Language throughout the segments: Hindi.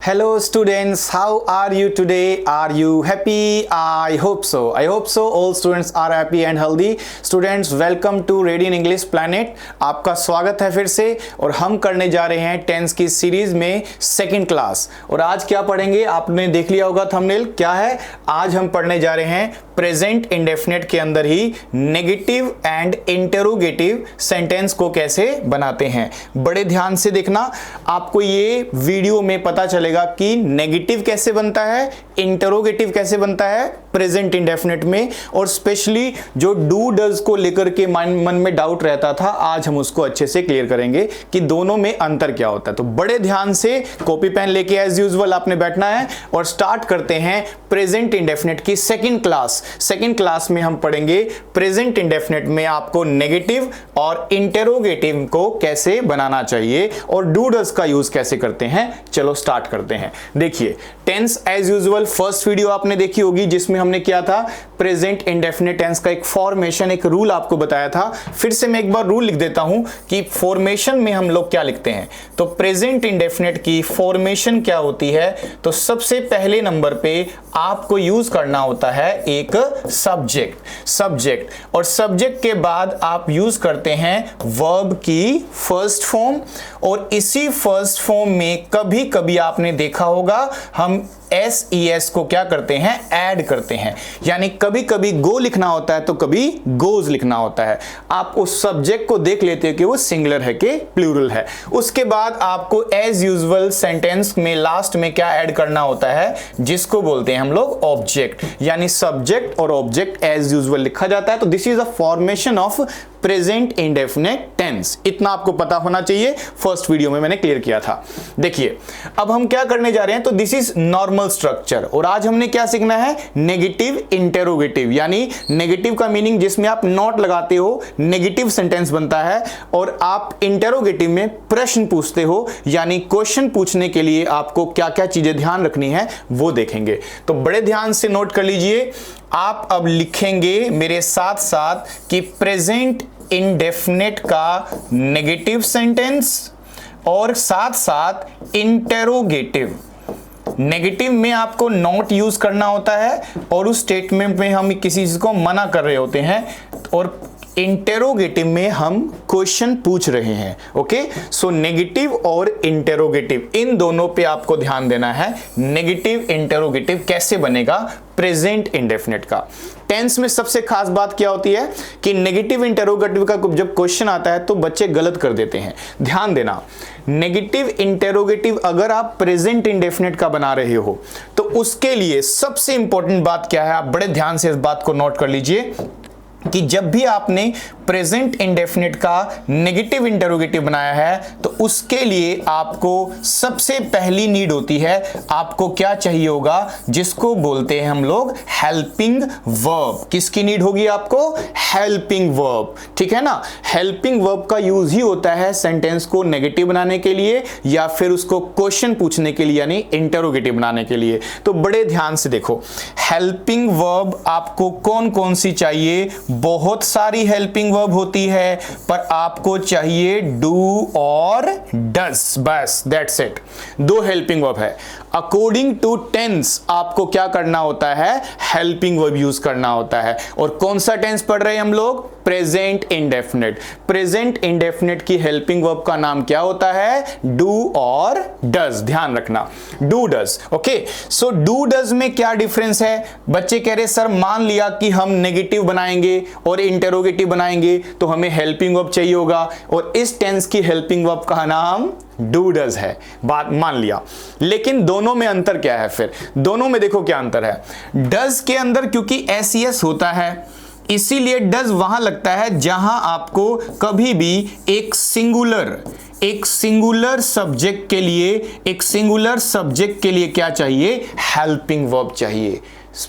Hello students, how are you today? Are you happy? I hope so. I hope so. All students are happy and healthy. Students, welcome to Radiant English Planet. आपका स्वागत है फिर से और हम करने जा रहे हैं टेंस की सीरीज में सेकंड क्लास। और आज क्या पढ़ेंगे आपने देख लिया होगा थंबनेल, क्या है? आज हम पढ़ने जा रहे हैं प्रेजेंट इंडेफिनिट के अंदर ही नेगेटिव एंड इंटरोगेटिव सेंटेंस को कैसे बनाते हैं। बड़े ध्यान से देखना, आपको ये वीडियो में पता चलेगा कि नेगेटिव कैसे बनता है, इंटरोगेटिव कैसे बनता है प्रेजेंट इंडेफिनिट में, और स्पेशली जो डू डज को लेकर के मन में डाउट रहता था, आज हम उसको अच्छे से क्लियर करेंगे कि दोनों में अंतर क्या होता है। तो बड़े ध्यान से कॉपी पेन लेके एज यूजुअल आपने बैठना है और स्टार्ट करते हैं प्रेजेंट इंडेफिनिट की सेकंड क्लास। सेकंड क्लास में हम पढ़ेंगे प्रेजेंट इंडेफिनिट में आपको नेगेटिव और इंटरोगेटिव को कैसे बनाना चाहिए और डू डज का यूज कैसे करते हैं। चलो स्टार्ट करते हैं। देखिए, tense as usual first video आपने देखी होगी जिसमें हमने किया था प्रेजेंट इंडेफिनिट टेंस का एक फॉर्मेशन, एक रूल आपको बताया था। फिर से मैं एक बार रूल लिख देता हूं कि फॉर्मेशन में हम लोग क्या लिखते हैं। तो प्रेजेंट इंडेफिनिट की फॉर्मेशन क्या होती है, तो सबसे पहले नंबर पे आपको यूज करना होता है एक सब्जेक्ट, और सब्जेक्ट के बाद आप यूज करते हैं वर्ब की फर्स्ट फॉर्म, और इसी फर्स्ट फॉर्म में कभी कभी आपने देखा होगा हम SES को क्या करते हैं, ऐड करते हैं। यानी कभी कभी गो लिखना होता है तो कभी गोज लिखना होता है। आप उस सब्जेक्ट को देख लेते हो कि वो सिंगुलर है कि प्लूरल है। उसके बाद आपको एज यूजुअल सेंटेंस में लास्ट में क्या ऐड करना होता है, जिसको बोलते हैं हम लोग ऑब्जेक्ट। यानी सब्जेक्ट और ऑब्जेक्ट एज यूजुअल लिखा जाता है। तो this is a formation of present indefinite tense. इतना आपको पता होना चाहिए, फर्स्ट वीडियो में मैंने क्लियर किया था। देखिए, अब हम क्या करने जा रहे हैं, तो दिस इज नॉर्मल स्ट्रक्चर, और आज हमने क्या सीखना है, नेगेटिव इंटरोगेटिव। यानी नेगेटिव का मीनिंग जिसमें आप नॉट लगाते हो, नेगेटिव सेंटेंस बनता है, और आप इंटरोगेटिव में प्रश्न पूछते हो। यानी क्वेश्चन पूछने के लिए आपको क्या क्या चीजें ध्यान रखनी है वो देखेंगे। तो बड़े ध्यान से नोट कर लीजिए। आप अब लिखेंगे मेरे साथ साथ कि प्रेजेंट इंडेफिनिट का नेगेटिव सेंटेंस और साथ साथ इंटरोगेटिव। नेगेटिव में आपको नॉट यूज करना होता है और उस स्टेटमेंट में हम किसी चीज को मना कर रहे होते हैं, और इंटेरोगेटिव में हम क्वेश्चन पूछ रहे हैं। ओके, सो नेगेटिव और इंटेरोगेटिव इन दोनों पे आपको ध्यान देना है। नेगेटिव इंटेरोगेटिव कैसे बनेगा प्रेजेंट इंडेफिनिट का। टेंस में सबसे खास बात क्या होती है कि नेगेटिव इंटेरोगेटिव का जब क्वेश्चन आता है तो बच्चे गलत कर देते हैं। ध्यान देना, नेगेटिव इंटेरोगेटिव अगर आप प्रेजेंट इंडेफिनिट का बना रहे हो तो उसके लिए सबसे इंपॉर्टेंट बात क्या है, आप बड़े ध्यान से इस बात को नोट कर लीजिए कि जब भी आपने प्रेजेंट इंडेफिनिट का नेगेटिव इंटरोगेटिव बनाया है तो उसके लिए आपको सबसे पहली नीड होती है, आपको क्या चाहिए होगा, जिसको बोलते हैं हम लोग हेल्पिंग वर्ब। किसकी नीड होगी आपको, हेल्पिंग वर्ब। ठीक है ना, हेल्पिंग वर्ब का यूज ही होता है सेंटेंस को नेगेटिव बनाने के लिए या फिर उसको क्वेश्चन पूछने के लिए, यानी इंटरोगेटिव बनाने के लिए। तो बड़े ध्यान से देखो, हेल्पिंग वर्ब आपको कौन कौन सी चाहिए, बहुत सारी हेल्पिंग वर्ब होती है, पर आपको चाहिए डू और डस, बस दैट्स इट। दो हेल्पिंग वर्ब है। अकॉर्डिंग टू टेंस आपको क्या करना होता है, हेल्पिंग वर्ब यूज करना होता है। और कौन सा टेंस पढ़ रहे हैं हम लोग, प्रेजेंट इंडेफिनिट। प्रेजेंट इंडेफिनिट की हेल्पिंग वर्ब का नाम क्या होता है, डू और डज। ध्यान रखना, do does. Okay, so do does में क्या डिफरेंस है। बच्चे कह रहे सर मान लिया कि हम नेगेटिव बनाएंगे और इंटरोगेटिव बनाएंगे तो हमें हेल्पिंग वर्ब चाहिए होगा, और इस टेंस की हेल्पिंग वर्ब का नाम डू डज है, बात मान लिया। लेकिन दोनों में अंतर क्या है, फिर दोनों में देखो क्या अंतर है। डज के अंदर क्योंकि SES होता है, इसीलिए डज वहां लगता है जहां आपको कभी भी एक सिंगुलर सब्जेक्ट के लिए क्या चाहिए, हेल्पिंग वर्ब चाहिए।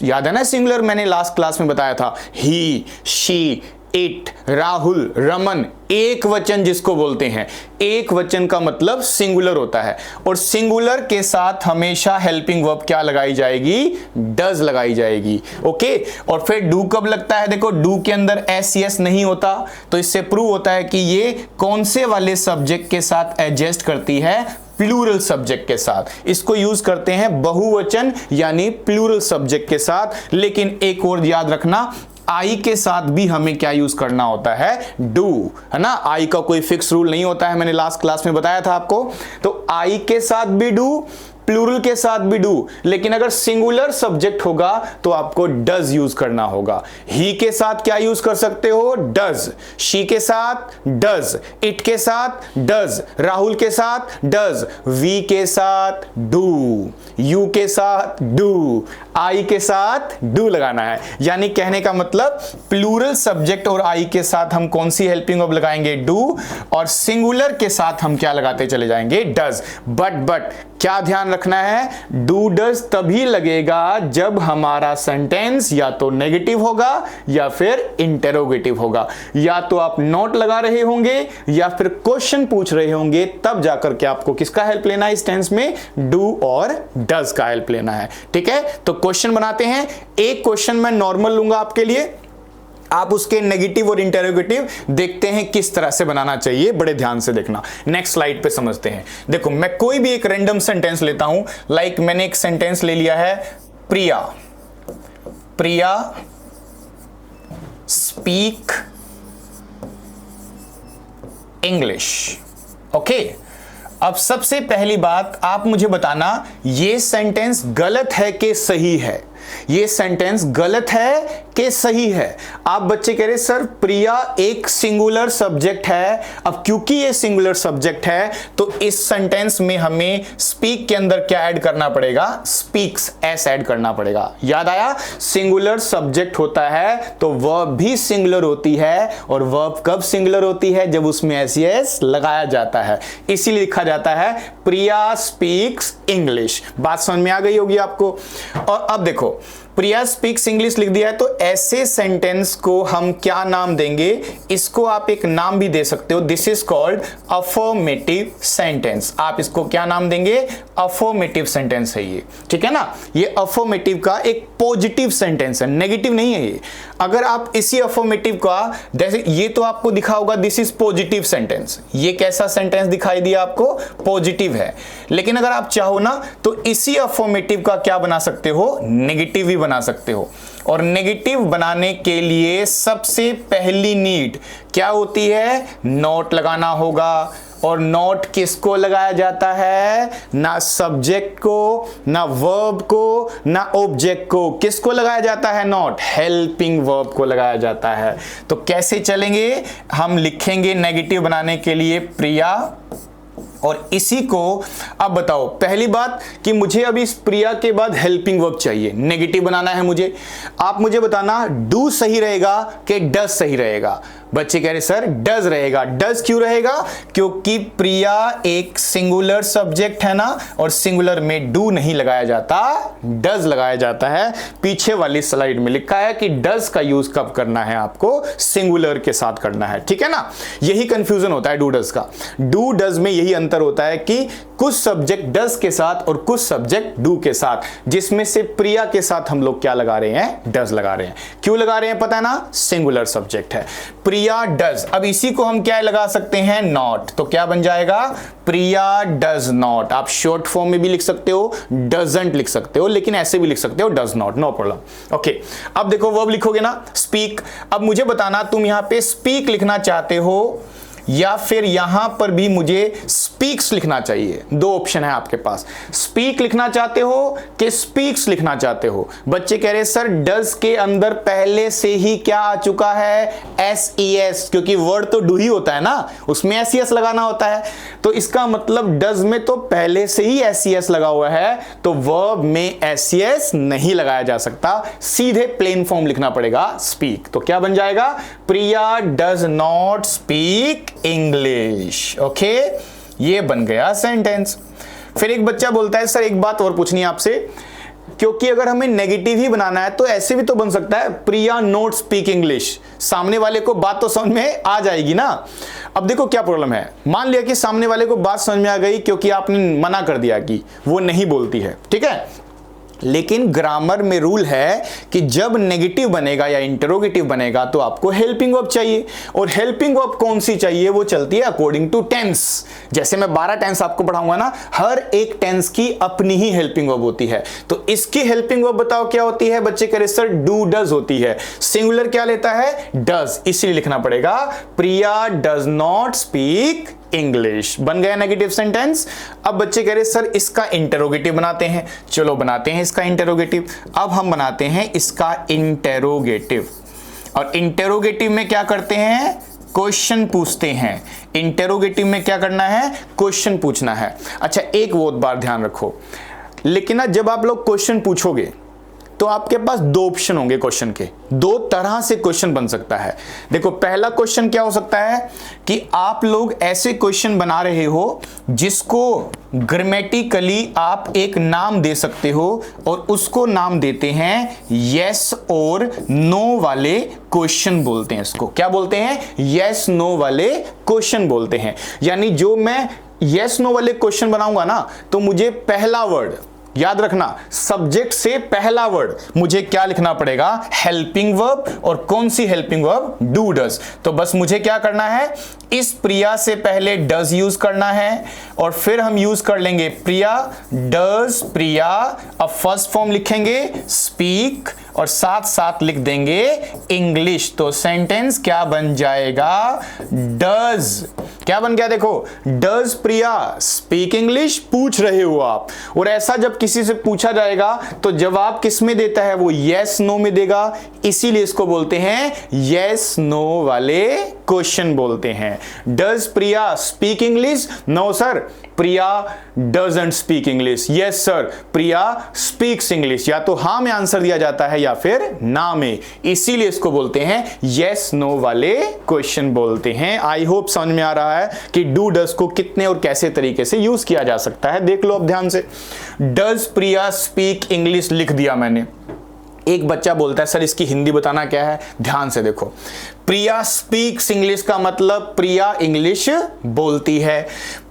याद है ना, सिंगुलर मैंने लास्ट क्लास में बताया था, ही, शी, इट, राहुल, रमन, एक वचन जिसको बोलते हैं। एक वचन का मतलब सिंगुलर होता है, और सिंगुलर के साथ हमेशा हेल्पिंग वर्ब क्या लगाई जाएगी, डज लगाई जाएगी। ओके, और फिर डू कब लगता है, देखो डू के अंदर SES नहीं होता, तो इससे प्रूव होता है कि ये कौन से वाले सब्जेक्ट के साथ एडजस्ट करती है, प्लूरल सब्जेक्ट के साथ। इसको यूज करते हैं बहुवचन यानी प्लूरल सब्जेक्ट के साथ। लेकिन एक और याद रखना, आई के साथ भी हमें क्या यूज करना होता है, डू, है ना। आई का कोई फिक्स रूल नहीं होता है, मैंने लास्ट क्लास में बताया था आपको। तो आई के साथ भी डू, प्लूरल के साथ भी डू, लेकिन अगर सिंगुलर सब्जेक्ट होगा तो आपको डज यूज करना होगा। ही के साथ क्या यूज कर सकते हो, डज। शी के साथ डज, इट के साथ डज, राहुल के साथ डज, वी के साथ डू, यू के साथ डू, आई के साथ डू लगाना है। यानी कहने का मतलब प्लूरल सब्जेक्ट और आई के साथ हम कौन सी हेल्पिंग वर्ब लगाएंगे, डू, और सिंगुलर के साथ हम क्या लगाते चले जाएंगे, डज। बट क्या ध्यान रखना है, डू डज तभी लगेगा जब हमारा सेंटेंस या तो नेगेटिव होगा या फिर इंटेरोगेटिव होगा। या तो आप नॉट लगा रहे होंगे या फिर क्वेश्चन पूछ रहे होंगे, तब जाकर के आपको किसका हेल्प लेना है इस टेंस में, डू और डज का हेल्प लेना है। ठीक है, तो क्वेश्चन बनाते हैं। एक क्वेश्चन मैं नॉर्मल लूंगा आपके लिए, आप उसके नेगेटिव और इंटेरोगेटिव देखते हैं किस तरह से बनाना चाहिए, बड़े ध्यान से देखना। नेक्स्ट स्लाइड पे समझते हैं। देखो, मैं कोई भी एक रैंडम सेंटेंस लेता हूं। लाइक मैंने एक सेंटेंस ले लिया है, प्रिया स्पीक इंग्लिश। ओके, अब सबसे पहली बात आप मुझे बताना, ये सेंटेंस गलत है कि सही है, ये सेंटेंस गलत है कि सही है। आप बच्चे कह रहे सर प्रिया एक सिंगुलर सब्जेक्ट है। अब क्योंकि ये सिंगुलर सब्जेक्ट है तो इस सेंटेंस में हमें स्पीक के अंदर क्या ऐड करना पड़ेगा, स्पीक्स, एस ऐड करना पड़ेगा। याद आया, सिंगुलर सब्जेक्ट होता है तो वर्ब भी सिंगुलर होती है, और वर्ब कब सिंगुलर होती है, जब उसमें एस लगाया जाता है। इसीलिए लिखा जाता है प्रिया स्पीक्स इंग्लिश। बात समझ में आ गई होगी आपको। और अब देखो, प्रिया स्पीक्स इंग्लिश लिख दिया है, तो ऐसे सेंटेंस को हम क्या नाम देंगे, इसको आप एक नाम भी दे सकते हो। This is called affirmative sentence. आप इसको क्या नाम देंगे, अफर्मेटिव सेंटेंस है ये। ठीक है ना, ये अफर्मेटिव का एक पॉजिटिव सेंटेंस है, नेगेटिव नहीं है ये। अगर आप इसी अफर्मेटिव का, जैसे ये तो आपको दिखा होगा दिस इज पॉजिटिव सेंटेंस, ये कैसा सेंटेंस दिखाई दिया आपको, पॉजिटिव है। लेकिन अगर आप चाहो ना तो इसी अफर्मेटिव का क्या बना सकते हो, नेगेटिव भी बना सकते हो। और नेगेटिव बनाने के लिए सबसे पहली नीड क्या होती है, नॉट लगाना होगा। और नॉट किसको लगाया जाता है, ना सब्जेक्ट को, ना वर्ब को, ना ऑब्जेक्ट को। किसको लगाया जाता है नॉट, हेल्पिंग वर्ब को लगाया जाता है। तो कैसे चलेंगे, हम लिखेंगे नेगेटिव बनाने के लिए प्रिया, और इसी को अब बताओ, पहली बात कि मुझे अभी इस प्रिया के बाद हेल्पिंग वर्ब चाहिए, नेगेटिव बनाना है मुझे। आप मुझे बताना डू सही रहेगा कि डज सही रहेगा। बच्चे कह रहे सर डज रहेगा। डज क्यों रहेगा, क्योंकि प्रिया एक सिंगुलर सब्जेक्ट है ना, और सिंगुलर में डू नहीं लगाया जाता, डज लगाया जाता है। पीछे वाली स्लाइड में लिखा है कि डज का यूज कब करना है, आपको सिंगुलर के साथ करना है। ठीक है ना, यही कंफ्यूजन होता है डू डज का। डू डज में यही अंतर होता है कि कुछ सब्जेक्ट डज के साथ और कुछ सब्जेक्ट डू के साथ, जिसमें से प्रिया के साथ हम लोग क्या लगा रहे हैं, डज लगा रहे हैं। क्यों लगा रहे हैं पता है ना, सिंगुलर सब्जेक्ट है, प्रिया डज। अब इसी को हम क्या लगा सकते हैं, नॉट। तो क्या बन जाएगा, प्रिया डज नॉट। आप शॉर्ट फॉर्म में भी लिख सकते हो, डजंट लिख सकते हो, लेकिन ऐसे भी लिख सकते हो does not, no problem. Okay, अब देखो वर्ब लिखोगे ना, स्पीक। अब मुझे बताना तुम यहां पे स्पीक लिखना चाहते हो या फिर यहां पर भी मुझे स्पीक्स लिखना चाहिए। दो ऑप्शन है आपके पास, स्पीक लिखना चाहते हो कि स्पीक्स लिखना चाहते हो। बच्चे कह रहे सर डज के अंदर पहले से ही क्या आ चुका है, एस, क्योंकि वर्ड तो डू ही होता है ना, उसमें एस लगाना होता है। तो इसका मतलब डज में तो पहले से ही एस लगा हुआ है, तो वर्ब में एस नहीं लगाया जा सकता, सीधे प्लेन फॉर्म लिखना पड़ेगा स्पीक। तो क्या बन जाएगा, Priya does not speak English. Okay, ये बन गया सेंटेंस। फिर एक बच्चा बोलता है सर एक बात और पूछनी है आपसे, क्योंकि अगर हमें नेगेटिव ही बनाना है तो ऐसे भी तो बन सकता है, प्रिया नॉट स्पीक इंग्लिश। सामने वाले को बात तो समझ में आ जाएगी ना। अब देखो क्या प्रॉब्लम है, मान लिया कि सामने वाले को बात समझ में आ गई क्योंकि आपने मना कर दिया कि वो नहीं बोलती है, ठीक है। लेकिन ग्रामर में रूल है कि जब नेगेटिव बनेगा या इंटरोगेटिव बनेगा तो आपको हेल्पिंग वर्ब चाहिए, और हेल्पिंग वर्ब कौन सी चाहिए, वो चलती है अकॉर्डिंग टू टेंस। जैसे मैं 12 टेंस आपको पढ़ाऊंगा ना, हर एक टेंस की अपनी ही हेल्पिंग वर्ब होती है। तो इसकी हेल्पिंग वर्ब बताओ क्या होती है, बच्चे कह रहे सर डू डज होती है। सिंगुलर क्या लेता है, डज, इसलिए लिखना पड़ेगा प्रिया डज नॉट स्पीक इंग्लिश। बन गया नेगेटिव सेंटेंस। अब बच्चे कह रहे सर इसका इंटरोगेटिव बनाते हैं, चलो बनाते हैं इसका इंटरोगेटिव। अब हम बनाते हैं इसका इंटरोगेटिव, और इंटरोगेटिव में क्या करते हैं, क्वेश्चन पूछते हैं। इंटरोगेटिव में क्या करना है, क्वेश्चन पूछना है। अच्छा एक बहुत बार ध्यान रखो, लेकिन ना जब आप लोग क्वेश्चन पूछोगे तो आपके पास दो ऑप्शन होंगे क्वेश्चन के, दो तरह से क्वेश्चन बन सकता है। देखो पहला क्वेश्चन क्या हो सकता है कि आप लोग ऐसे क्वेश्चन बना रहे हो जिसको ग्रामेटिकली आप एक नाम दे सकते हो, और उसको नाम देते हैं यस और नो वाले क्वेश्चन बोलते हैं। इसको क्या बोलते हैं, यस नो वाले क्वेश्चन बोलते हैं। यानी जो मैं यस नो वाले क्वेश्चन बनाऊंगा ना, तो मुझे पहला वर्ड याद रखना, सब्जेक्ट से पहला वर्ड मुझे क्या लिखना पड़ेगा, हेल्पिंग वर्ब। और कौन सी हेल्पिंग वर्ब, डू डज। तो बस मुझे क्या करना है, इस प्रिया से पहले डज यूज करना है, और फिर हम यूज कर लेंगे प्रिया डज प्रिया। अब फर्स्ट फॉर्म लिखेंगे स्पीक, और साथ साथ लिख देंगे इंग्लिश। तो सेंटेंस क्या बन जाएगा, डज, क्या बन गया देखो, डज प्रिया स्पीक इंग्लिश, पूछ रहे हो आप। और ऐसा जब किसी से पूछा जाएगा तो जवाब किस में देता है, वो यस नो में देगा, इसीलिए इसको बोलते हैं यस नो वाले क्वेश्चन बोलते हैं। Does Priya speak English, no sir Priya doesn't speak English, yes sir Priya speaks English. या तो हाँ में आंसर दिया जाता है या फिर ना में, इसीलिए इसको बोलते हैं यस नो वाले क्वेश्चन बोलते हैं। आई होप समझ में आ रहा है कि डू डज को कितने और कैसे तरीके से यूज किया जा सकता है। देख लो अब ध्यान से, डज प्रिया स्पीक इंग्लिश लिख दिया मैंने। एक बच्चा बोलता है सर इसकी हिंदी बताना क्या है, ध्यान से देखो, प्रिया स्पीक्स इंग्लिश का मतलब प्रिया इंग्लिश बोलती है।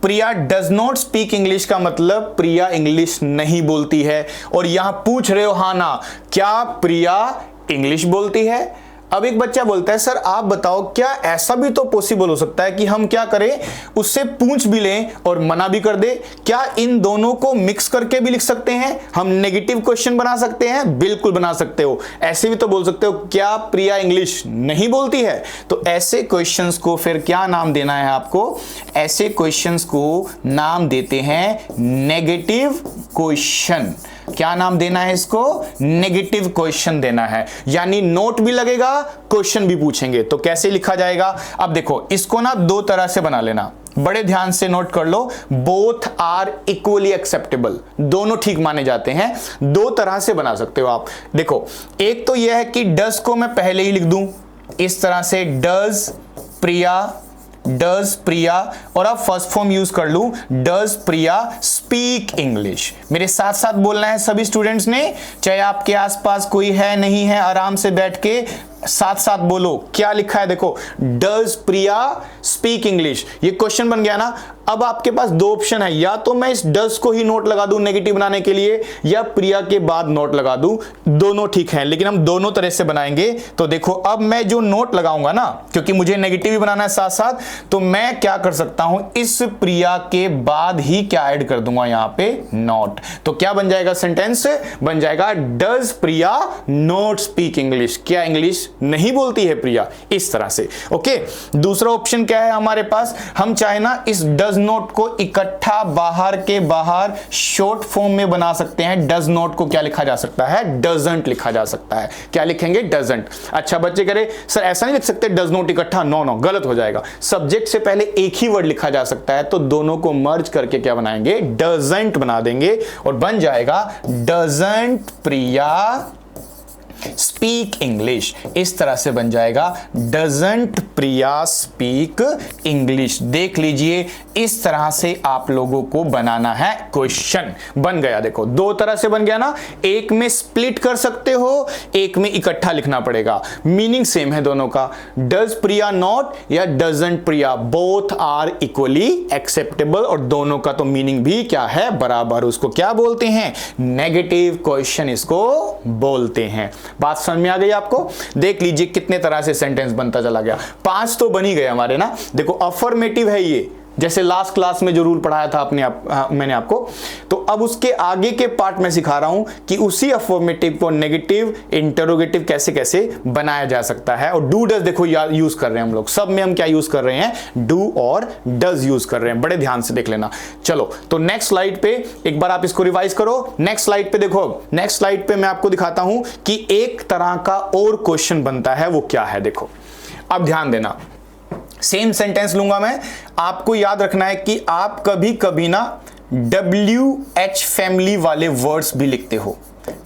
प्रिया डज नॉट स्पीक इंग्लिश का मतलब प्रिया इंग्लिश नहीं बोलती है। और यहां पूछ रहे हो हाँ ना, क्या प्रिया इंग्लिश बोलती है। अब एक बच्चा बोलता है सर आप बताओ क्या ऐसा भी तो पॉसिबल हो सकता है कि हम क्या करें, उससे पूछ भी लें और मना भी कर दे, क्या इन दोनों को मिक्स करके भी लिख सकते हैं, हम नेगेटिव क्वेश्चन बना सकते हैं। बिल्कुल बना सकते हो, ऐसे भी तो बोल सकते हो क्या प्रिया इंग्लिश नहीं बोलती है। तो ऐसे क्वेश्चंस को फिर क्या नाम देना है आपको, ऐसे क्वेश्चंस को नाम देते हैं नेगेटिव क्वेश्चन। क्या नाम देना है इसको, नेगेटिव क्वेश्चन देना है। यानी नोट भी लगेगा, क्वेश्चन भी पूछेंगे। तो कैसे लिखा जाएगा, अब देखो इसको ना दो तरह से बना लेना, बड़े ध्यान से नोट कर लो। बोथ आर इक्वली एक्सेप्टेबल, दोनों ठीक माने जाते हैं। दो तरह से बना सकते हो आप। देखो एक तो यह है कि डज को मैं पहले ही लिख दूं इस तरह से, डज प्रिया, और अब फर्स्ट फॉर्म यूज कर लूं डज प्रिया स्पीक इंग्लिश। मेरे साथ साथ बोलना है सभी स्टूडेंट्स ने, चाहे आपके आसपास कोई है नहीं है, आराम से बैठ के साथ साथ बोलो। क्या लिखा है देखो, डज प्रिया स्पीक इंग्लिश, ये क्वेश्चन बन गया ना। अब आपके पास दो ऑप्शन है, या तो मैं इस डज को ही नोट लगा दूं नेगेटिव बनाने के लिए, या प्रिया के बाद नोट लगा दूं, दोनों ठीक है, लेकिन हम दोनों तरह से बनाएंगे। तो देखो अब मैं जो नोट लगाऊंगा ना, क्योंकि मुझे नेगेटिव भी बनाना है साथ साथ, तो मैं क्या कर सकता हूं, इस प्रिया के बाद ही क्या ऐड कर दूंगा यहां पे, नॉट। तो क्या बन जाएगा, सेंटेंस बन जाएगा does Priya not speak English, क्या इंग्लिश नहीं बोलती है प्रिया, इस तरह से। ओके, दूसरा ऑप्शन क्या है हमारे पास, हम चाहे ना इस डज नॉट को इकट्ठा बाहर के बाहर शॉर्ट फॉर्म में बना सकते हैं। डज नॉट को क्या लिखा जा सकता है, डजंट लिखा जा सकता है। क्या लिखेंगे, डजंट। अच्छा बच्चे कह रहे सर ऐसा नहीं लिख सकते डज नॉट इकट्ठा, नो नो गलत हो जाएगा। सब्जेक्ट से पहले एक ही वर्ड लिखा जा सकता है, तो दोनों को मर्ज करके क्या बनाएंगे, डजंट बना देंगे, और बन जाएगा डजंट प्रिया स्पीक इंग्लिश, इस तरह से बन जाएगा डजंट प्रिया स्पीक इंग्लिश। देख लीजिए, इस तरह से आप लोगों को बनाना है क्वेश्चन। बन गया, देखो दो तरह से बन गया ना, एक में स्प्लिट कर सकते हो, एक में इकट्ठा लिखना पड़ेगा। मीनिंग सेम है दोनों का, डज प्रिया नॉट या doesn't Priya, both are equally acceptable, और दोनों का तो मीनिंग भी क्या है, बराबर। उसको क्या बोलते हैं, नेगेटिव क्वेश्चन इसको बोलते हैं। बात समझ में आ गई आपको? देख लीजिए कितने तरह से सेंटेंस बनता चला गया। 5 तो बन ही गए हमारे ना। देखो अफर्मेटिव है ये, जैसे लास्ट क्लास में जो रूल पढ़ाया था मैंने आपको, तो अब उसके आगे के पार्ट में सिखा रहा हूं कि उसी अफर्मेटिव को नेगेटिव इंटरोगेटिव कैसे कैसे बनाया जा सकता है। और डू डज देखो यूज कर रहे हैं हम लोग, सब में हम क्या यूज कर रहे हैं, डू और डज यूज कर रहे हैं। बड़े ध्यान से देख लेना। चलो तो नेक्स्ट स्लाइड पे एक बार आप इसको रिवाइज करो। नेक्स्ट स्लाइड पे देखो, नेक्स्ट स्लाइड पे मैं आपको दिखाता हूं कि एक तरह का और क्वेश्चन बनता है, वो क्या है। देखो अब ध्यान देना, सेम सेंटेंस लूंगा मैं, आपको याद रखना है कि आप कभी कभी ना WH फैमिली वाले वर्ड्स भी लिखते हो,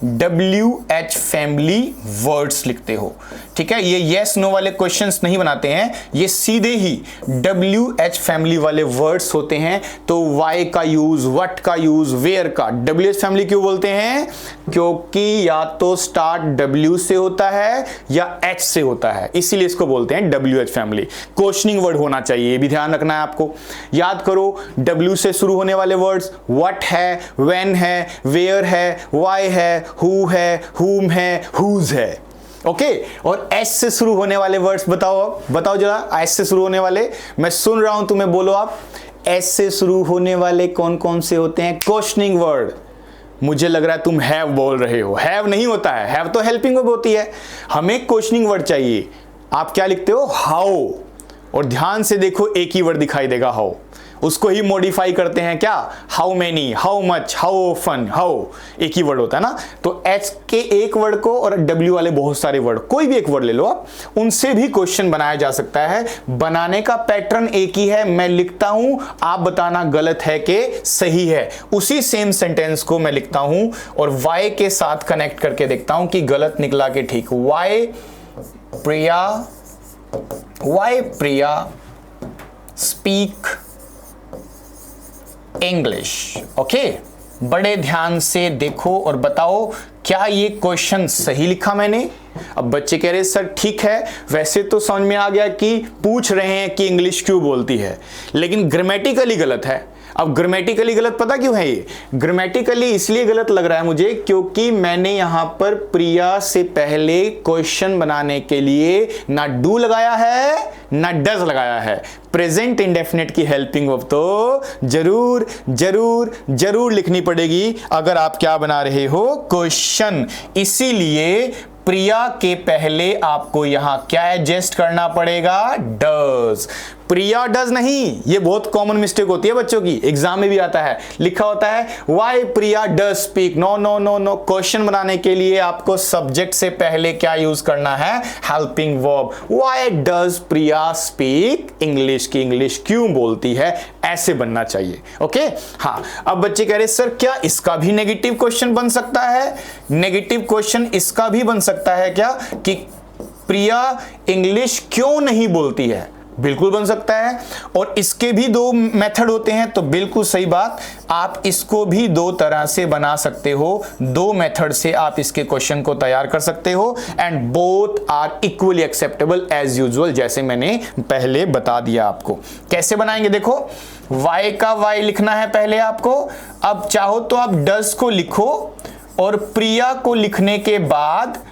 WH फैमिली वर्ड्स लिखते हो, ठीक है। ये यस नो वाले क्वेश्चंस नहीं बनाते हैं, ये सीधे ही WH फैमिली वाले वर्ड्स होते हैं। तो वाई का यूज, व्हाट का यूज, वेयर का। WH फैमिली क्यों बोलते हैं, क्योंकि या तो स्टार्ट W से होता है या H से होता है, इसीलिए इसको बोलते हैं WH फैमिली। क्वेश्चनिंग वर्ड होना चाहिए, ये भी ध्यान रखना है आपको। याद करो, W से शुरू होने वाले वर्ड्स व्हाट है, व्हेन है, वेयर है, वाई है, हु है, हुम है, हुज है, ओके। और एस से शुरू होने वाले वर्ड्स बताओ जरा, एस से शुरू होने वाले, मैं सुन रहा हूं तुम्हें, बोलो आप। एस से शुरू होने वाले कौन कौन से होते हैं, क्वेश्चनिंग वर्ड। मुझे लग रहा है तुम हैव बोल रहे हो, हैव नहीं होता है, हैव तो हेल्पिंग वर्ब होती है, हमें क्वेश्चनिंग वर्ड चाहिए। आप क्या लिखते हो, हाउ, और ध्यान से देखो एक ही वर्ड दिखाई देगा हाउ, उसको ही मॉडिफाई करते हैं क्या, how many, how much, how often, how, एक ही वर्ड होता है ना। तो एच के एक वर्ड को और डब्ल्यू वाले बहुत सारे वर्ड, कोई भी एक वर्ड ले लो आप, उनसे भी क्वेश्चन बनाया जा सकता है। बनाने का पैटर्न एक ही है, मैं लिखता हूं, आप बताना गलत है कि सही है। उसी सेम सेंटेंस को मैं लिखता हूं और वाई के साथ कनेक्ट करके देखता हूं कि गलत निकला कि ठीक। वाई प्रिया स्पीक इंग्लिश, ओके। बड़े ध्यान से देखो और बताओ क्या ये क्वेश्चन सही लिखा मैंने। अब बच्चे कह रहे सर ठीक है, वैसे तो समझ में आ गया कि पूछ रहे हैं कि इंग्लिश क्यों बोलती है, लेकिन ग्रामेटिकली गलत है। अब ग्रामेटिकली गलत पता क्यों है, ये ग्रामेटिकली इसलिए गलत लग रहा है मुझे क्योंकि मैंने यहां पर प्रिया से पहले क्वेश्चन बनाने के लिए ना डू लगाया है ना डज लगाया है। प्रेजेंट इंडेफिनिट की हेल्पिंग वर्ब तो जरूर जरूर जरूर लिखनी पड़ेगी अगर आप क्या बना रहे हो, क्वेश्चन। इसीलिए प्रिया के पहले आपको यहां क्या एडजस्ट करना पड़ेगा, डज। प्रिया डज नहीं, ये बहुत कॉमन मिस्टेक होती है बच्चों की, एग्जाम में भी आता है, लिखा होता है why Priya does speak. No no no no, question बनाने के लिए आपको सब्जेक्ट से पहले क्या यूज करना है, helping verb. Why does Priya speak English, की इंग्लिश क्यों बोलती है, ऐसे बनना चाहिए, ओके। हाँ, अब बच्चे कह रहे सर क्या इसका भी नेगेटिव क्वेश्चन बन सकता है। नेगेटिव क्वेश्चन इसका भी बन सकता है क्या कि प्रिया इंग्लिश क्यों नहीं बोलती है, बिल्कुल बन सकता है। और इसके भी दो मेथड होते हैं, तो बिल्कुल सही बात, आप इसको भी दो तरह से बना सकते हो, दो मेथड से आप इसके क्वेश्चन को तैयार कर सकते हो। And both are equally acceptable as usual, जैसे मैंने पहले बता दिया आपको। कैसे बनाएंगे देखो, वाई का वाई लिखना है पहले आपको। अब चाहो तो आप डज को लिखो और प्रिया को लिखने के बाद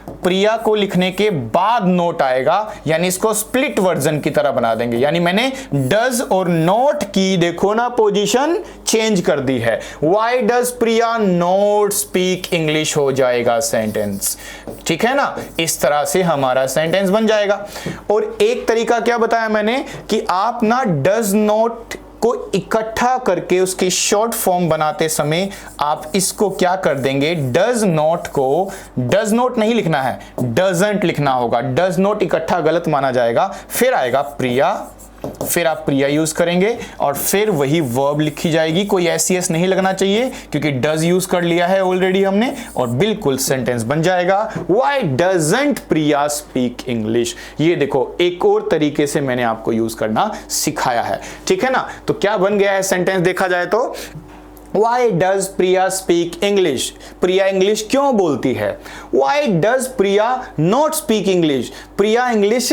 नोट आएगा, यानी इसको स्प्लिट वर्जन की तरह बना देंगे। यानी मैंने डज और नोट की देखो ना पोजीशन चेंज कर दी है। Why does Priya not speak English हो जाएगा सेंटेंस, ठीक है ना। इस तरह से हमारा सेंटेंस बन जाएगा। और एक तरीका क्या बताया मैंने कि आप ना डज नॉट को इकट्ठा करके उसकी शॉर्ट फॉर्म बनाते समय आप इसको क्या कर देंगे, डज नॉट को, डज नॉट नहीं लिखना है, डजंट लिखना होगा। डज नॉट इकट्ठा गलत माना जाएगा। फिर आएगा प्रिया फिर आप प्रिया यूज करेंगे और फिर वही वर्ब लिखी जाएगी। कोई एस नहीं लगना चाहिए क्योंकि डज यूज कर लिया है ऑलरेडी हमने, और बिल्कुल सेंटेंस बन जाएगा why doesn't Priya speak English. ये देखो एक और तरीके से मैंने आपको यूज करना सिखाया है, ठीक है ना। तो क्या बन गया है सेंटेंस देखा जाए तो, Why does Priya speak English? Priya English क्यों बोलती है? Why does Priya not speak English? Priya English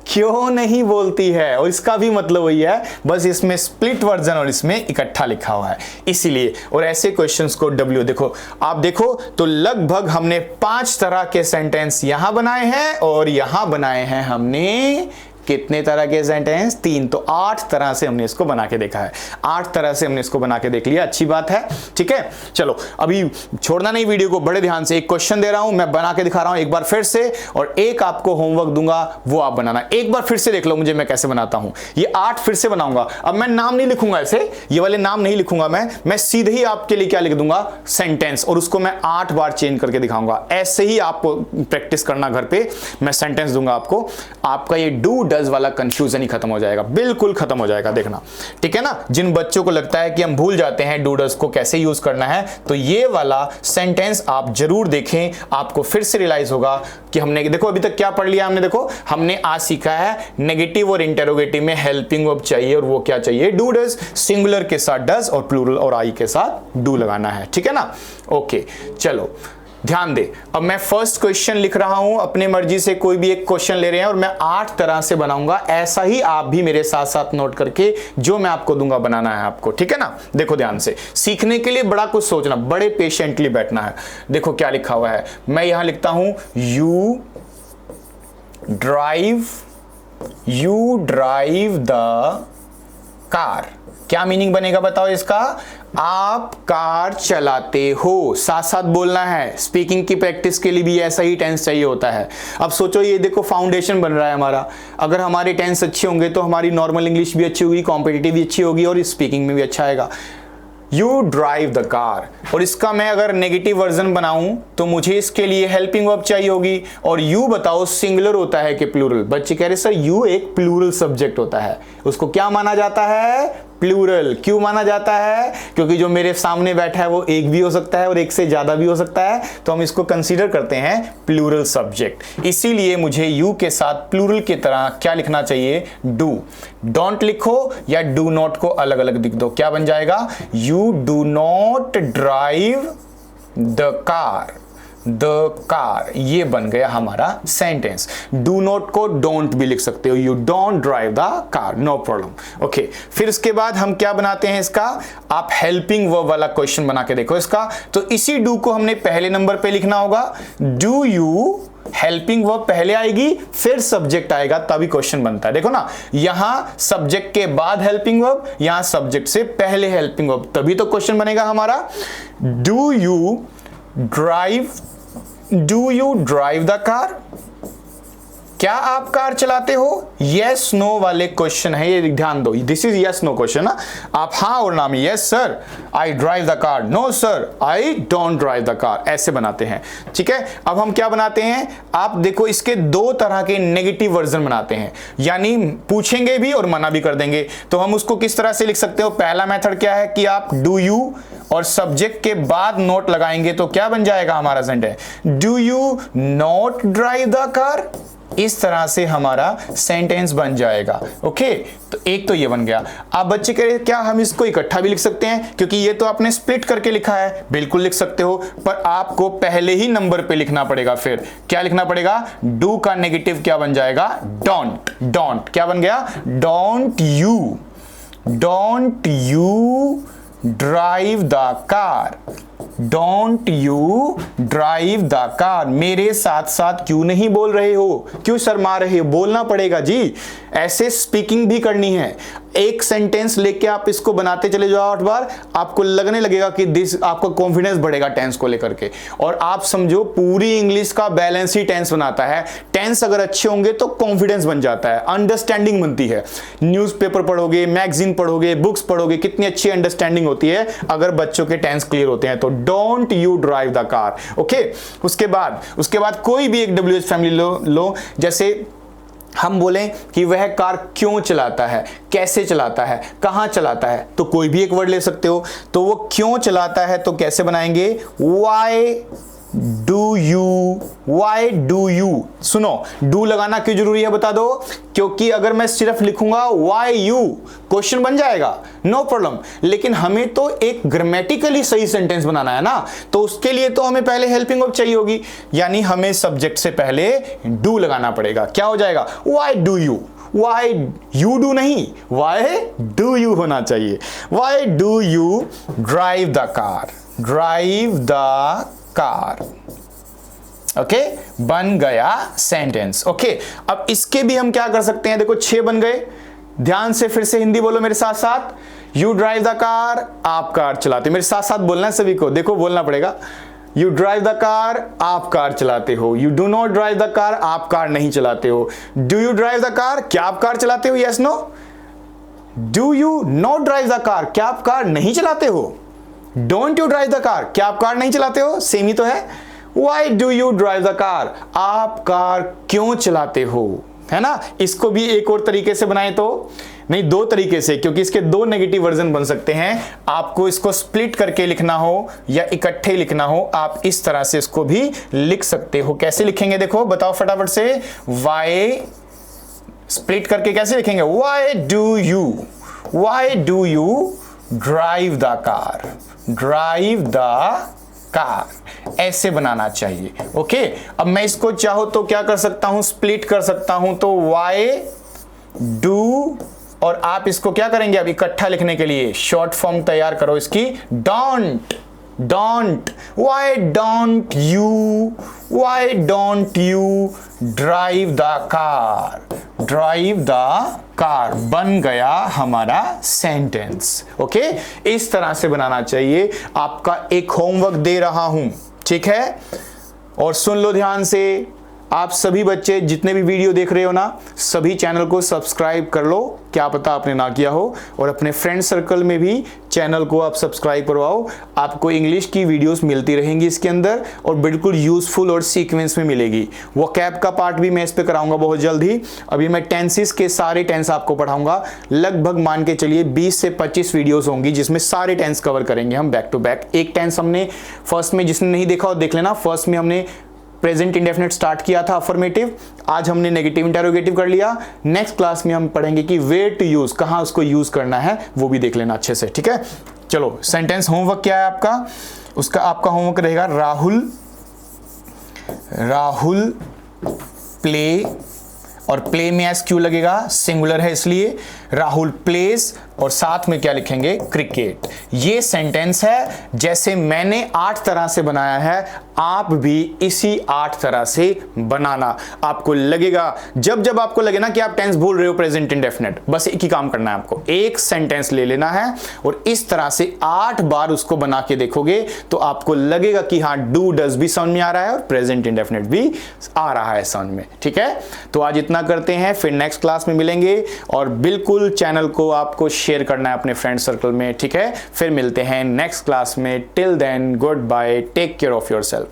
क्यों नहीं बोलती है? और इसका भी मतलब वही है, बस इसमें स्प्लिट वर्जन और इसमें इकट्ठा लिखा हुआ है इसीलिए। और ऐसे क्वेश्चंस को W देखो, आप देखो तो लगभग हमने 5 तरह के सेंटेंस यहां बनाए हैं और यहां बनाए हैं हमने कितने तरह के सेंटेंस? 3। तो 8 तरह से हमने इसको बना के देखा है, 8 तरह से हमने इसको बना के देख लिया। अच्छी बात है, ठीक है। चलो अभी छोड़ना नहीं वीडियो को, बड़े ध्यान से। एक क्वेश्चन दे रहा हूं, मैं बना के दिखा रहा हूं एक बार फिर से, और एक आपको होमवर्क दूंगा, वो आप बनाना। एक बार फिर से देख लो मुझे मैं कैसे बनाता हूं। ये 8 फिर से बनाऊंगा। अब मैं नाम नहीं लिखूंगा ऐसे, ये वाले नाम नहीं लिखूंगा मैं सीधे ही आपके लिए क्या लिख दूंगा? सेंटेंस, और उसको मैं 8 बार चेंज करके दिखाऊंगा। ऐसे ही आप प्रैक्टिस करना घर पे। मैं सेंटेंस दूंगा आपको, आपका ये डू डज वाला कंफ्यूजन ही खत्म हो जाएगा, बिल्कुल खत्म हो जाएगा, देखना, ठीक है ना। जिन बच्चों को लगता है कि हम भूल जाते हैं डू डज को कैसे यूज करना है, तो ये वाला सेंटेंस आप जरूर देखें, आपको फिर से रियलाइज होगा कि हमने देखो अभी तक क्या पढ़ लिया हमने। देखो हमने आज सीखा है नेगेटिव और इंटरोगेटिव में हेल्पिंग वर्ब चाहिए, और वो क्या चाहिए? Do does. सिंगुलर के साथ डज और प्लूरल और आई के साथ डू लगाना है, ठीक है ना। ओके चलो ध्यान दे। अब मैं फर्स्ट क्वेश्चन लिख रहा हूं, अपनी मर्जी से कोई भी एक क्वेश्चन ले रहे हैं और मैं 8 तरह से बनाऊंगा। ऐसा ही आप भी मेरे साथ साथ नोट करके जो मैं आपको दूंगा बनाना है आपको, ठीक है ना। देखो ध्यान से, सीखने के लिए बड़ा कुछ सोचना, बड़े पेशेंटली बैठना है। देखो क्या लिखा हुआ है, मैं यहां लिखता हूं यू ड्राइव द कार। क्या मीनिंग बनेगा बताओ इसका? आप कार चलाते हो। साथ साथ बोलना है। स्पीकिंग की प्रैक्टिस के लिए भी ऐसा ही टेंस चाहिए होता है। अब सोचो, ये देखो फाउंडेशन बन रहा है हमारा। अगर हमारे टेंस अच्छे होंगे तो हमारी नॉर्मल इंग्लिश भी अच्छी होगी, कॉम्पिटिटिव भी अच्छी होगी और स्पीकिंग में भी अच्छा आएगा। यू ड्राइव द कार, और इसका मैं अगर नेगेटिव वर्जन बनाऊं तो मुझे इसके लिए हेल्पिंग वर्ब चाहिए होगी। और यू बताओ सिंगुलर होता है कि प्लूरल? बच्चे कह रहे सर यू एक प्लूरल सब्जेक्ट होता है, उसको क्या माना जाता है? प्लूरल। क्यों माना जाता है? क्योंकि जो मेरे सामने बैठा है वो एक भी हो सकता है और एक से ज्यादा भी हो सकता है, तो हम इसको कंसीडर करते हैं प्लूरल सब्जेक्ट। इसीलिए मुझे यू के साथ प्लूरल की तरह क्या लिखना चाहिए? डू। डोंट लिखो या डू नॉट को अलग अलग लिख दो, क्या बन जाएगा? You do not drive the car, ये बन गया हमारा सेंटेंस। डू नॉट को डोंट भी लिख सकते हो, you don't drive the car, no problem. Okay, फिर इसके बाद हम क्या बनाते हैं इसका? आप हेल्पिंग वर्ब वाला क्वेश्चन बना के देखो इसका। तो इसी डू को हमने पहले नंबर पे लिखना होगा। डू यू, हेल्पिंग वर्ब पहले आएगी फिर सब्जेक्ट आएगा, तभी क्वेश्चन बनता है। देखो ना, यहां सब्जेक्ट के बाद हेल्पिंग वर्ब, यहां सब्जेक्ट से पहले हेल्पिंग वर्ब, तभी तो क्वेश्चन बनेगा हमारा। Do you drive the car? क्या आप कार चलाते हो? यस नो वाले क्वेश्चन है, ये ध्यान दो। This is yes no question ना। आप हाँ और ना में yes sir I drive the car, no sir I don't drive the car, ऐसे बनाते हैं, ठीक है। अब हम क्या बनाते हैं? आप देखो इसके 2 तरह के नेगेटिव वर्जन बनाते हैं, यानी पूछेंगे भी और मना भी कर देंगे। तो हम उसको किस तरह से लिख सकते हो? पहला मेथड क्या है कि आप डू यू और सब्जेक्ट के बाद नोट लगाएंगे, तो क्या बन जाएगा हमारा sentence? Do you not drive the car? इस तरह से हमारा सेंटेंस बन जाएगा। ओके, तो एक तो ये बन गया। आप बच्चे कह रहे क्या हम इसको इकट्ठा भी लिख सकते हैं? क्योंकि ये तो आपने स्प्लिट करके लिखा है, बिल्कुल लिख सकते हो, पर आपको पहले ही नंबर पे लिखना पड़ेगा। फिर क्या लिखना पड़ेगा? डू का नेगेटिव क्या बन जाएगा? डोंट। क्या बन गया? Don't you drive the car. Don't you drive the car. मेरे साथ साथ क्यों नहीं बोल रहे हो? क्यों शर्मा रहे हो? बोलना पड़ेगा जी, ऐसे स्पीकिंग भी करनी है। एक सेंटेंस लेके आप इसको बनाते चले जाओ 8 बार, आपको लगने लगेगा कि आपका कॉन्फिडेंस बढ़ेगा टेंस को लेकर के। और आप समझो पूरी इंग्लिश का बैलेंस ही टेंस बनाता है। टेंस अगर अच्छे होंगे तो कॉन्फिडेंस बन जाता है, अंडरस्टैंडिंग बनती है। न्यूज़पेपर पढ़ोगे, मैगजीन पढ़ोगे, बुक्स पढ़ोगे, कितनी अच्छी अंडरस्टैंडिंग होती है अगर बच्चों के टेंस क्लियर होते हैं। तो don't you drive the car. Okay, उसके बाद कोई भी एक WH फैमिली लो, जैसे हम बोलें कि वह कार क्यों चलाता है, कैसे चलाता है, कहां चलाता है, तो कोई भी एक वर्ड ले सकते हो। तो वो क्यों चलाता है तो कैसे बनाएंगे, वाई डू यू। सुनो, डू लगाना क्यों जरूरी है बता दो, क्योंकि अगर मैं सिर्फ लिखूंगा वाई यू, क्वेश्चन बन जाएगा, नो प्रॉब्लम, लेकिन हमें तो एक ग्रामेटिकली सही सेंटेंस बनाना है ना, तो उसके लिए तो हमें पहले हेल्पिंग वर्ब चाहिए होगी, यानी हमें सब्जेक्ट से पहले डू लगाना पड़ेगा। क्या हो जाएगा, why do you, why you do नहीं, वाई डू यू होना चाहिए। Why do you drive the car, drive the car. Okay, बन गया सेंटेंस। ओके, अब इसके भी हम क्या कर सकते हैं, देखो 6 बन गए। ध्यान से फिर से हिंदी बोलो मेरे साथ साथ। यू ड्राइव द कार, आप कार चलाते, मेरे साथ साथ बोलना है सभी को, देखो बोलना पड़ेगा। यू ड्राइव द कार, आप कार चलाते हो। You do not drive the car, आप कार नहीं चलाते हो। Do you drive the car, क्या आप कार चलाते हो, yes no. Do you not drive the car, क्या आप कार नहीं चलाते हो। Don't you drive the car, क्या आप कार नहीं चलाते हो, सेम ही तो है। Why do you drive the car, आप कार क्यों चलाते हो, है ना। इसको भी एक और तरीके से बनाए तो नहीं, 2 तरीके से, क्योंकि इसके 2 नेगेटिव वर्जन बन सकते हैं। आपको इसको स्प्लिट करके लिखना हो या इकट्ठे लिखना हो, आप इस तरह से इसको भी लिख सकते हो। कैसे लिखेंगे देखो, बताओ फटाफट से। वाई स्प्लिट करके कैसे लिखेंगे, why do you drive the car, drive the car, ऐसे बनाना चाहिए। ओके, अब मैं इसको चाहो तो क्या कर सकता हूं, स्प्लिट कर सकता हूं, तो वाई डू, और आप इसको क्या करेंगे अब इकट्ठा लिखने के लिए शॉर्ट फॉर्म तैयार करो इसकी, don't, why don't you drive the car, बन गया हमारा सेंटेंस। ओके, इस तरह से बनाना चाहिए। आपका एक होमवर्क दे रहा हूं, ठीक है, और सुन लो ध्यान से। आप सभी बच्चे जितने भी वीडियो देख रहे हो ना, सभी चैनल को सब्सक्राइब कर लो, क्या पता आपने ना किया हो, और अपने फ्रेंड सर्कल में भी चैनल को आप सब्सक्राइब करवाओ। आपको इंग्लिश की वीडियोस मिलती रहेंगी इसके अंदर, और बिल्कुल यूजफुल और सीक्वेंस में मिलेगी। वोकैब का पार्ट भी मैं इस पे कराऊंगा बहुत जल्द ही। अभी मैं टेंसेस के सारे टेंस आपको पढ़ाऊंगा, लगभग मान के चलिए 20 से 25 वीडियोस होंगी, जिसमें सारे टेंस कवर करेंगे हम बैक टू बैक। एक टेंस हमने फर्स्ट में, जिसने नहीं देखा हो देख लेना, फर्स्ट में हमने प्रेजेंट इंडेफिनिट स्टार्ट किया था अफर्मेटिव, आज हमने नेगेटिव इंटेरोगेटिव कर लिया। नेक्स्ट क्लास में हम पढ़ेंगे कि वेयर टू यूज, कहां उसको यूज करना है, वो भी देख लेना अच्छे से, ठीक है। चलो, सेंटेंस होमवर्क क्या है आपका, उसका आपका होमवर्क रहेगा राहुल प्ले, और प्ले में एस क्यों लगेगा, सिंगुलर है इसलिए। राहुल प्लेज, और साथ में क्या लिखेंगे, क्रिकेट। ये सेंटेंस है, जैसे मैंने 8 तरह से बनाया है, आप भी इसी 8 तरह से बनाना। आपको लगेगा, जब आपको लगे ना कि आप टेंस भूल रहे हो प्रेजेंट इंडेफिनिट, बस एक ही काम करना है आपको, एक सेंटेंस ले लेना है और इस तरह से 8 बार उसको बना के देखोगे तो आपको लगेगा कि हाँ, डू डज भी समझ में आ रहा है और प्रेजेंट इंडेफिनिट भी आ रहा है समझ में, ठीक है। तो आज इतना करते हैं, फिर नेक्स्ट क्लास में मिलेंगे, और बिल्कुल चैनल को आपको शेयर करना है अपने फ्रेंड सर्कल में, ठीक है। फिर मिलते हैं नेक्स्ट क्लास में। Till then, goodbye, take care of yourself.